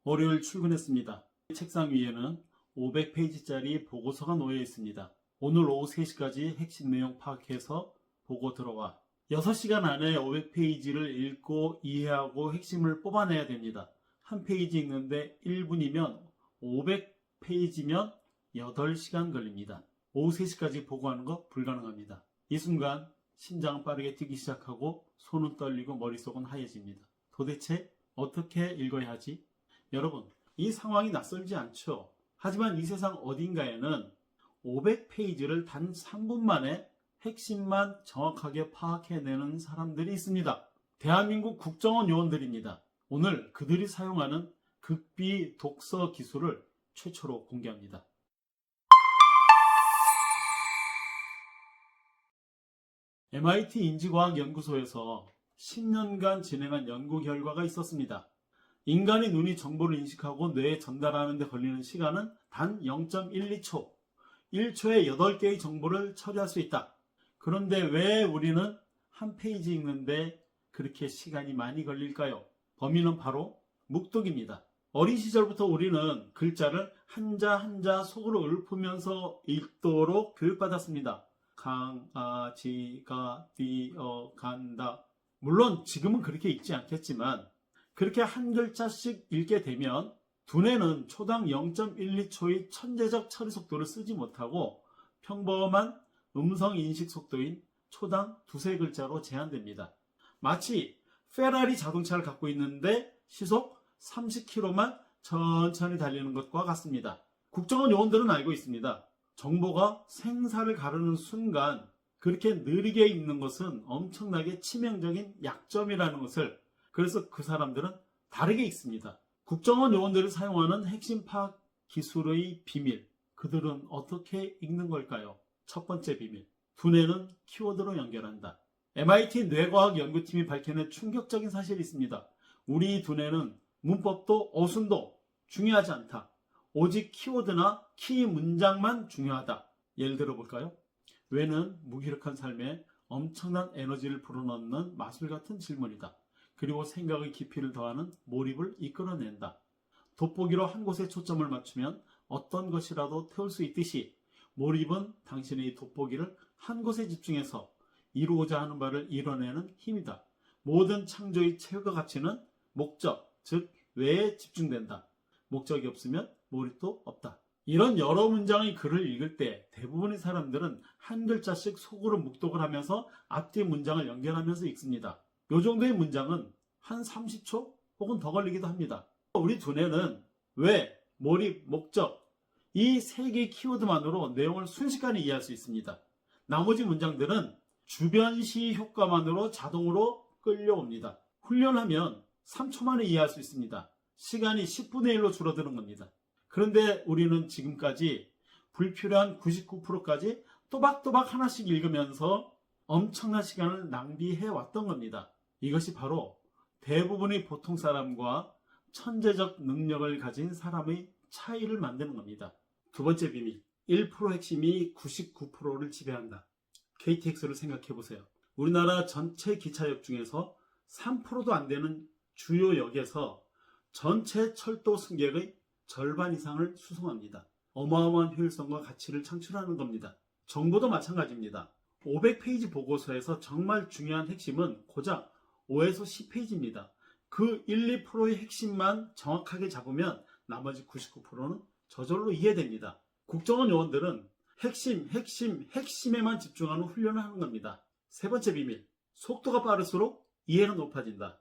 월요일 출근했습니다. 책상 위에는 500페이지짜리 보고서가 놓여 있습니다. 오늘 오후 3시까지 핵심 내용 파악해서 보고 들어와. 6시간 안에 500페이지를 읽고 이해하고 핵심을 뽑아내야 됩니다. 한 페이지 읽는데 1분이면 500페이지면 8시간 걸립니다. 오후 3시까지 보고하는 거 불가능합니다. 이 순간 심장은 빠르게 뛰기 시작하고 손은 떨리고 머릿속은 하얘집니다. 도대체 어떻게 읽어야 하지? 여러분, 이 상황이 낯설지 않죠? 하지만 이 세상 어딘가에는 500페이지를 단 3분 만에 핵심만 정확하게 파악해내는 사람들이 있습니다. 대한민국 국정원 요원들입니다. 오늘 그들이 사용하는 극비 독서 기술을 최초로 공개합니다. MIT 인지과학연구소에서 10년간 진행한 연구 결과가 있었습니다. 인간의 눈이 정보를 인식하고 뇌에 전달하는 데 걸리는 시간은 단 0.12초. 1초에 8개의 정보를 처리할 수 있다. 그런데 왜 우리는 한 페이지 읽는데 그렇게 시간이 많이 걸릴까요? 범인은 바로 묵독입니다. 어린 시절부터 우리는 글자를 한자 한자 속으로 읊으면서 읽도록 교육받았습니다. 강아지가 뛰어간다. 물론 지금은 그렇게 읽지 않겠지만 그렇게 한 글자씩 읽게 되면 두뇌는 초당 0.12초의 천재적 처리 속도를 쓰지 못하고 평범한 음성 인식 속도인 초당 두세 글자로 제한됩니다. 마치 페라리 자동차를 갖고 있는데 시속 30km만 천천히 달리는 것과 같습니다. 국정원 요원들은 알고 있습니다. 정보가 생사를 가르는 순간 그렇게 느리게 읽는 것은 엄청나게 치명적인 약점이라는 것을, 그래서 그 사람들은 다르게 읽습니다. 국정원 요원들이 사용하는 핵심 파악 기술의 비밀, 그들은 어떻게 읽는 걸까요? 첫 번째 비밀, 두뇌는 키워드로 연결한다. MIT 뇌과학 연구팀이 밝혀낸 충격적인 사실이 있습니다. 우리 두뇌는 문법도 어순도 중요하지 않다. 오직 키워드나 키 문장만 중요하다. 예를 들어 볼까요? 왜는 무기력한 삶에 엄청난 에너지를 불어넣는 마술 같은 질문이다. 그리고 생각의 깊이를 더하는 몰입을 이끌어낸다. 돋보기로 한 곳에 초점을 맞추면 어떤 것이라도 태울 수 있듯이 몰입은 당신의 돋보기를 한 곳에 집중해서 이루고자 하는 바를 이뤄내는 힘이다. 모든 창조의 최고 가치는 목적, 즉 왜에 집중된다. 목적이 없으면 몰입도 없다. 이런 여러 문장의 글을 읽을 때 대부분의 사람들은 한 글자씩 속으로 묵독을 하면서 앞뒤 문장을 연결하면서 읽습니다. 이 정도의 문장은 한 30초 혹은 더 걸리기도 합니다. 우리 두뇌는 왜, 몰입, 목적 이 세 개의 키워드만으로 내용을 순식간에 이해할 수 있습니다. 나머지 문장들은 주변시 효과만으로 자동으로 끌려옵니다. 훈련하면 3초 만에 이해할 수 있습니다. 시간이 10분의 1로 줄어드는 겁니다. 그런데 우리는 지금까지 불필요한 99%까지 또박또박 하나씩 읽으면서 엄청난 시간을 낭비해 왔던 겁니다. 이것이 바로 대부분의 보통 사람과 천재적 능력을 가진 사람의 차이를 만드는 겁니다. 두 번째 비밀, 1% 핵심이 99%를 지배한다. KTX를 생각해 보세요. 우리나라 전체 기차역 중에서 3%도 안 되는 주요 역에서 전체 철도 승객의 절반 이상을 수송합니다. 어마어마한 효율성과 가치를 창출하는 겁니다. 정보도 마찬가지입니다. 500페이지 보고서에서 정말 중요한 핵심은 고작 5에서 10페이지입니다. 그 1, 2%의 핵심만 정확하게 잡으면 나머지 99%는 저절로 이해됩니다. 국정원 요원들은 핵심에만 집중하는 훈련을 하는 겁니다. 세 번째 비밀, 속도가 빠를수록 이해는 높아진다.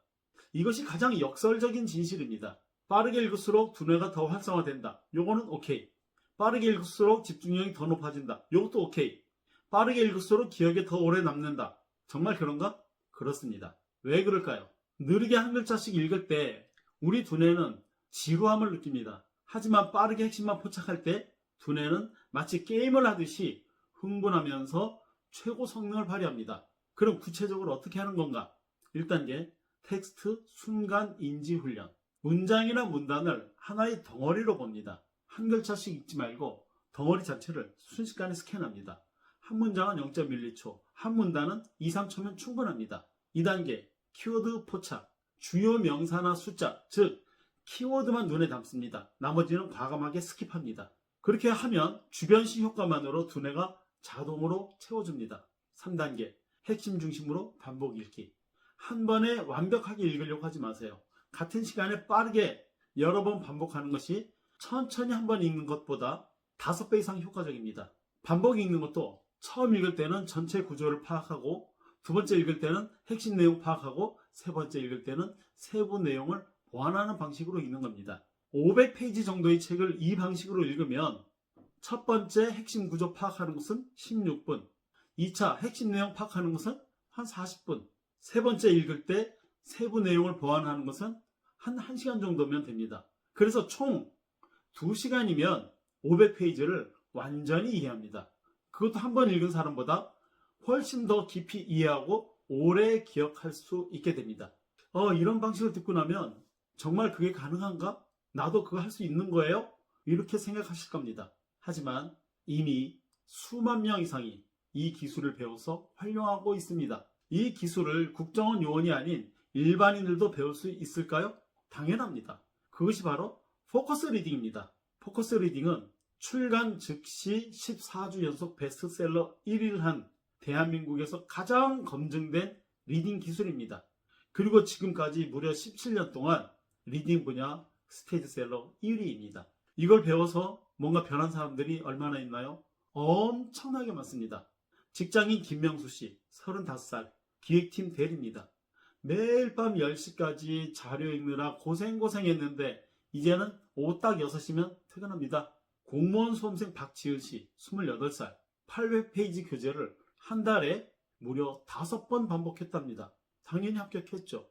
이것이 가장 역설적인 진실입니다. 빠르게 읽을수록 두뇌가 더 활성화된다. 요거는 오케이. 빠르게 읽을수록 집중력이 더 높아진다. 요것도 오케이. 빠르게 읽을수록 기억에 더 오래 남는다. 정말 그런가? 그렇습니다. 왜 그럴까요? 느리게 한 글자씩 읽을 때 우리 두뇌는 지루함을 느낍니다. 하지만 빠르게 핵심만 포착할 때 두뇌는 마치 게임을 하듯이 흥분하면서 최고 성능을 발휘합니다. 그럼 구체적으로 어떻게 하는 건가? 1단계, 텍스트 순간 인지 훈련. 문장이나 문단을 하나의 덩어리로 봅니다. 한 글자씩 읽지 말고 덩어리 자체를 순식간에 스캔합니다. 한 문장은 0.12초, 한 문단은 2, 3초면 충분합니다. 2단계, 키워드 포착. 주요 명사나 숫자, 즉 키워드만 눈에 담습니다. 나머지는 과감하게 스킵합니다. 그렇게 하면 주변시 효과만으로 두뇌가 자동으로 채워줍니다. 3단계, 핵심 중심으로 반복 읽기. 한 번에 완벽하게 읽으려고 하지 마세요. 같은 시간에 빠르게 여러 번 반복하는 것이 천천히 한 번 읽는 것보다 5배 이상 효과적입니다. 반복 읽는 것도 처음 읽을 때는 전체 구조를 파악하고, 두 번째 읽을 때는 핵심 내용 파악하고, 세 번째 읽을 때는 세부 내용을 보완하는 방식으로 읽는 겁니다. 500페이지 정도의 책을 이 방식으로 읽으면 첫 번째 핵심 구조 파악하는 것은 16분, 2차 핵심 내용 파악하는 것은 한 40분, 세 번째 읽을 때 세부 내용을 보완하는 것은 한 1시간 정도면 됩니다. 그래서 총 2시간이면 500페이지를 완전히 이해합니다. 그것도 한 번 읽은 사람보다 훨씬 더 깊이 이해하고 오래 기억할 수 있게 됩니다. 이런 방식을 듣고 나면 정말 그게 가능한가? 나도 그거 할 수 있는 거예요? 이렇게 생각하실 겁니다. 하지만 이미 수만 명 이상이 이 기술을 배워서 활용하고 있습니다. 이 기술을 국정원 요원이 아닌 일반인들도 배울 수 있을까요? 당연합니다. 그것이 바로 포커스 리딩입니다. 포커스 리딩은 출간 즉시 14주 연속 베스트셀러 1위를 한 대한민국에서 가장 검증된 리딩 기술입니다. 그리고 지금까지 무려 17년 동안 리딩 분야 스테디셀러 1위입니다. 이걸 배워서 뭔가 변한 사람들이 얼마나 있나요? 엄청나게 많습니다. 직장인 김명수 씨, 35살, 기획팀 대리입니다. 매일 밤 10시까지 자료 읽느라 고생했는데 이제는 오후 딱 6시면 퇴근합니다. 공무원 수험생 박지은 씨, 28살, 800페이지 교재를 한 달에 무려 5번 반복했답니다. 당연히 합격했죠.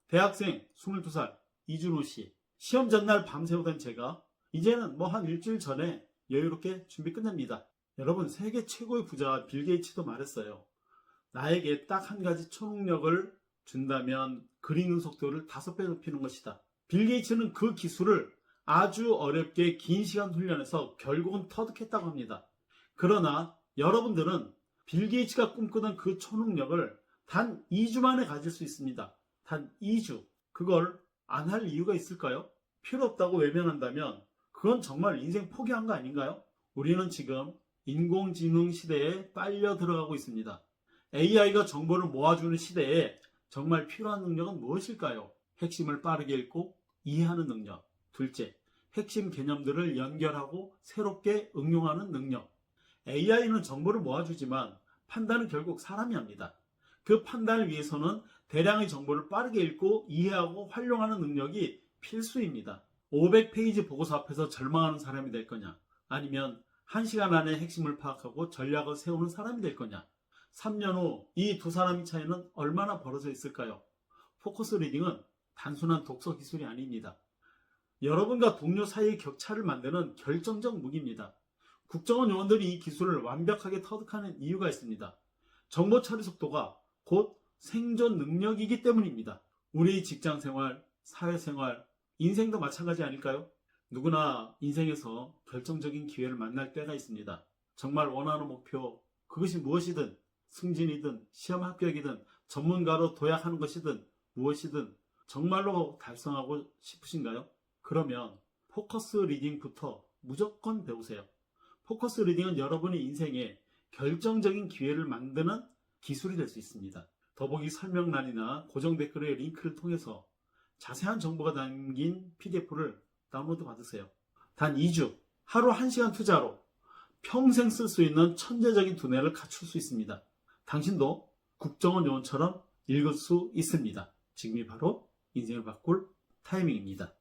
대학생 22살, 이준호 씨, 시험 전날 밤새우던 제가 이제는 한 일주일 전에 여유롭게 준비 끝냅니다. 여러분, 세계 최고의 부자 빌 게이츠도 말했어요. 나에게 딱 한 가지 초능력을 준다면 글 읽는 속도를 5배 높이는 것이다. 빌 게이츠는 그 기술을 아주 어렵게 긴 시간 훈련해서 결국은 터득했다고 합니다. 그러나 여러분들은 빌 게이츠가 꿈꾸던 그 초능력을 단 2주 만에 가질 수 있습니다. 단 2주. 그걸 안 할 이유가 있을까요? 필요 없다고 외면한다면 그건 정말 인생 포기한 거 아닌가요? 우리는 지금 인공지능 시대에 빨려 들어가고 있습니다. AI가 정보를 모아주는 시대에 정말 필요한 능력은 무엇일까요? 핵심을 빠르게 읽고 이해하는 능력. 둘째, 핵심 개념들을 연결하고 새롭게 응용하는 능력. AI는 정보를 모아주지만 판단은 결국 사람이 합니다. 그 판단을 위해서는 대량의 정보를 빠르게 읽고 이해하고 활용하는 능력이 필수입니다. 500페이지 보고서 앞에서 절망하는 사람이 될 거냐? 아니면 1시간 안에 핵심을 파악하고 전략을 세우는 사람이 될 거냐? 3년 후 이 두 사람의 차이는 얼마나 벌어져 있을까요? 포커스 리딩은 단순한 독서 기술이 아닙니다. 여러분과 동료 사이의 격차를 만드는 결정적 무기입니다. 국정원 요원들이 이 기술을 완벽하게 터득하는 이유가 있습니다. 정보 처리 속도가 곧 생존 능력이기 때문입니다. 우리 직장생활, 사회생활, 인생도 마찬가지 아닐까요? 누구나 인생에서 결정적인 기회를 만날 때가 있습니다. 정말 원하는 목표, 그것이 무엇이든 승진이든 시험 합격이든 전문가로 도약하는 것이든 무엇이든 정말로 달성하고 싶으신가요? 그러면 포커스 리딩부터 무조건 배우세요. 포커스 리딩은 여러분의 인생에 결정적인 기회를 만드는 기술이 될 수 있습니다. 더보기 설명란이나 고정 댓글의 링크를 통해서 자세한 정보가 담긴 PDF를 다운로드 받으세요. 단 2주, 하루 1시간 투자로 평생 쓸 수 있는 천재적인 두뇌를 갖출 수 있습니다. 당신도 국정원 요원처럼 읽을 수 있습니다. 지금이 바로 인생을 바꿀 타이밍입니다.